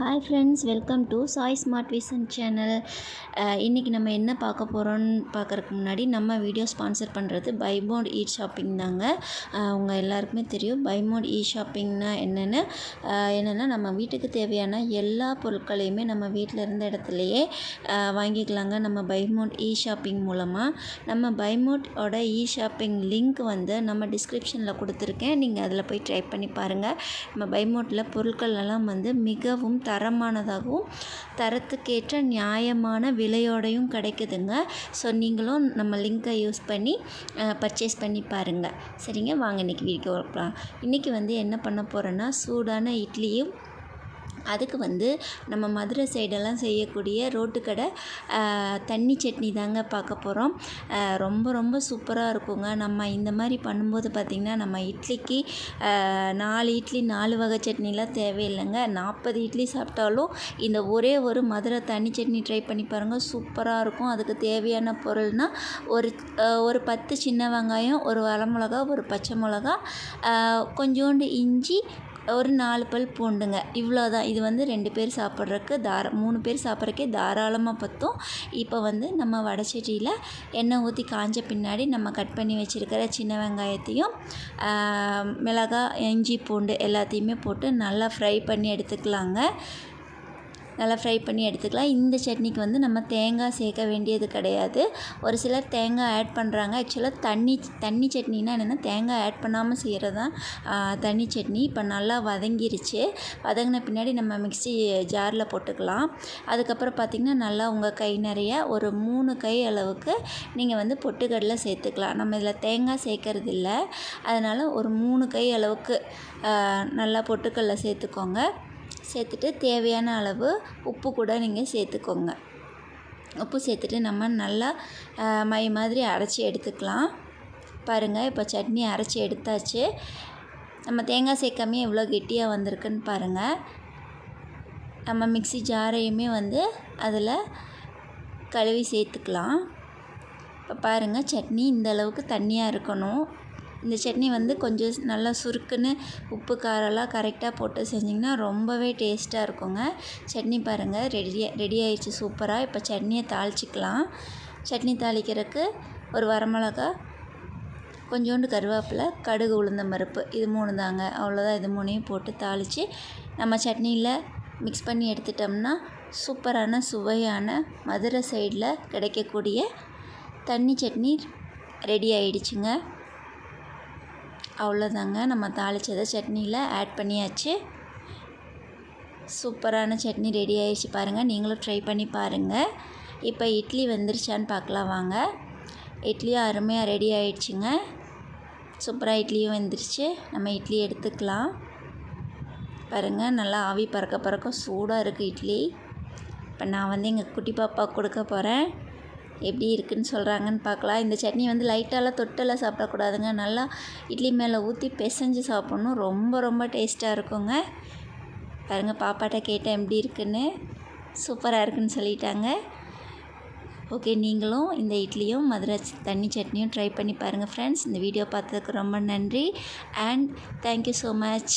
Hi friends, welcome to Sai smart vision channel. இன்றைக்கி நம்ம என்ன பார்க்க போகிறோன்னு பார்க்குறதுக்கு முன்னாடி நம்ம வீடியோ ஸ்பான்சர் பண்ணுறது பை மோட் இ ஷாப்பிங் தாங்க. உங்கள் எல்லாருக்குமே தெரியும் பை மோட் இ ஷாப்பிங்னா என்னென்னா நம்ம வீட்டுக்கு தேவையான எல்லா பொருட்களையுமே நம்ம வீட்டில் இருந்த இடத்துலையே வாங்கிக்கலாங்க. நம்ம பை மோட் இ ஷாப்பிங் மூலமாக நம்ம பை மோட்டோட இ ஷாப்பிங் லிங்க் வந்து நம்ம டிஸ்கிரிப்ஷனில் கொடுத்துருக்கேன். நீங்கள் அதில் போய் ட்ரை பண்ணி பாருங்கள். நம்ம பை மோட்டில் பொருட்கள் எல்லாம் வந்து மிகவும் தரமானதாகவும் தரத்துக்கேற்ற நியாயமான விலையோடையும் கிடைக்குதுங்க. ஸோ நீங்களும் நம்ம லிங்க்கை யூஸ் பண்ணி பர்ச்சேஸ் பண்ணி பாருங்கள். சரிங்க, வாங்க இன்றைக்கி வீடியோ பார்க்கலாம். இன்றைக்கி வந்து என்ன பண்ண போகிறேன்னா, சூடான இட்லியும் அதுக்கு வந்து நம்ம மதுரை சைடெல்லாம் செய்யக்கூடிய ரோட்டுக்கடை தண்ணி சட்னி தாங்க பார்க்க போகிறோம். ரொம்ப ரொம்ப சூப்பராக இருக்குங்க. நம்ம இந்த மாதிரி பண்ணும்போது பார்த்திங்கன்னா நம்ம இட்லிக்கு 4 இட்லி 4 வகை சட்னிலாம் தேவையில்லைங்க. 40 இட்லி சாப்பிட்டாலும் இந்த ஒரே ஒரு மதுரை தண்ணி சட்னி ட்ரை பண்ணி பாருங்கள், சூப்பராக இருக்கும். அதுக்கு தேவையான பொருள்னால் ஒரு 10 சின்ன வெங்காயம், ஒரு வரமிளகா, ஒரு பச்சை மிளகா, கொஞ்சோண்டு இஞ்சி, ஒரு 4 பல் பூண்டுங்க. இவ்வளோ தான். இது வந்து 2 பேர் சாப்பிட்றதுக்கு 3 பேர் சாப்பிட்றக்கே தாராளமாக பற்றும். இப்போ வந்து நம்ம வடைச்சட்டியில் எண்ணெய் ஊற்றி காஞ்ச பின்னாடி நம்ம கட் பண்ணி வச்சுருக்கிற சின்ன வெங்காயத்தையும் மிளகாய், இஞ்சி, பூண்டு எல்லாத்தையுமே போட்டு நல்லா ஃப்ரை பண்ணி எடுத்துக்கலாங்க. இந்த சட்னிக்கு வந்து நம்ம தேங்காய் சேர்க்க வேண்டியது கிடையாது. ஒரு சிலர் தேங்காய் ஆட் பண்ணுறாங்க. ஆக்சுவலாக தண்ணி சட்னினா என்னென்னா தேங்காய் ஆட் பண்ணாமல் செய்கிறது தான் தண்ணி சட்னி. இப்போ நல்லா வதங்கிருச்சு. வதங்கின பின்னாடி நம்ம மிக்ஸி ஜாரில் போட்டுக்கலாம். அதுக்கப்புறம் பார்த்திங்கன்னா நல்லா உங்கள் கை நிறைய ஒரு 3 கை அளவுக்கு நீங்கள் வந்து பொட்டுக்கடலை சேர்த்துக்கலாம். நம்ம இதில் தேங்காய் சேர்க்கறது இல்லை, அதனால் ஒரு 3 கை அளவுக்கு நல்லா பொட்டுக்கடலை சேர்த்துக்கோங்க. சேர்த்துட்டு தேவையான அளவு உப்பு கூட நீங்கள் சேர்த்துக்கோங்க. உப்பு சேர்த்துட்டு நம்ம நல்லா மை மாதிரி அரைச்சி எடுத்துக்கலாம். பாருங்கள், இப்போ சட்னி அரைச்சி எடுத்தாச்சு. நம்ம தேங்காய் சேர்க்காமே எவ்வளோ கெட்டியாக வந்திருக்குன்னு பாருங்கள். நம்ம மிக்ஸி ஜாரையுமே வந்து அதில் கழுவி சேர்த்துக்கலாம். இப்போ பாருங்கள், சட்னி இந்த அளவுக்கு தண்ணியாக இருக்கணும். இந்த சட்னி வந்து கொஞ்சம் நல்லா சுருக்குன்னு உப்பு காரெல்லாம் கரெக்டாக போட்டு செஞ்சிங்கன்னா ரொம்பவே டேஸ்ட்டாக இருக்குங்க. சட்னி பாருங்கள் ரெடி ஆயிடுச்சு சூப்பராக. இப்போ சட்னியை தாளிச்சிக்கலாம். சட்னி தாளிக்கிறதுக்கு ஒரு வரமிளகா, கொஞ்சோண்டு கருவேப்பிலை, கடுகு, உளுந்தம் பருப்பு, இது 3 தாங்க. அவ்வளோதான். இது 3ஐயும் போட்டு தாளித்து நம்ம சட்னியில் மிக்ஸ் பண்ணி எடுத்துட்டோம்னா சூப்பரான சுவையான மதுரை சைடில் கிடைக்கக்கூடிய தண்ணி சட்னி ரெடி ஆயிடுச்சுங்க. அவ்வளோதாங்க. நம்ம தாளித்ததை சட்னியில் ஆட் பண்ணியாச்சு. சூப்பரான சட்னி ரெடி ஆகிடுச்சு பாருங்கள். நீங்களும் ட்ரை பண்ணி பாருங்கள். இப்போ இட்லி வெந்துருச்சான்னு பார்க்கலாம் வாங்க. இட்லியும் அருமையாக ரெடி ஆகிடுச்சுங்க. சூப்பராக இட்லியும் வெந்துருச்சு. நம்ம இட்லி எடுத்துக்கலாம். பாருங்கள், நல்லா ஆவி பறக்க சூடாக இருக்குது இட்லி. இப்போ நான் வந்து எங்கள் குட்டி பாப்பா கொடுக்க போகிறேன். எப்படி இருக்குதுன்னு சொல்கிறாங்கன்னு பார்க்கலாம். இந்த சட்னி வந்து லைட்டாலாம் தொட்டெல்லாம் சாப்பிடக்கூடாதுங்க. நல்லா இட்லி மேலே ஊற்றி பிசைஞ்சு சாப்பிட்ணும். ரொம்ப ரொம்ப டேஸ்ட்டாக இருக்குங்க. பாருங்கள், பாப்பாட்ட கேட்டேன் எப்படி இருக்குன்னு. சூப்பராக இருக்குன்னு சொல்லிட்டாங்க. ஓகே, நீங்களும் இந்த இட்லியும் மதுரை தண்ணி சட்னியும் ட்ரை பண்ணி பாருங்கள் ஃப்ரெண்ட்ஸ். இந்த வீடியோ பார்த்ததுக்கு ரொம்ப நன்றி அண்ட் தேங்க்யூ ஸோ மச்.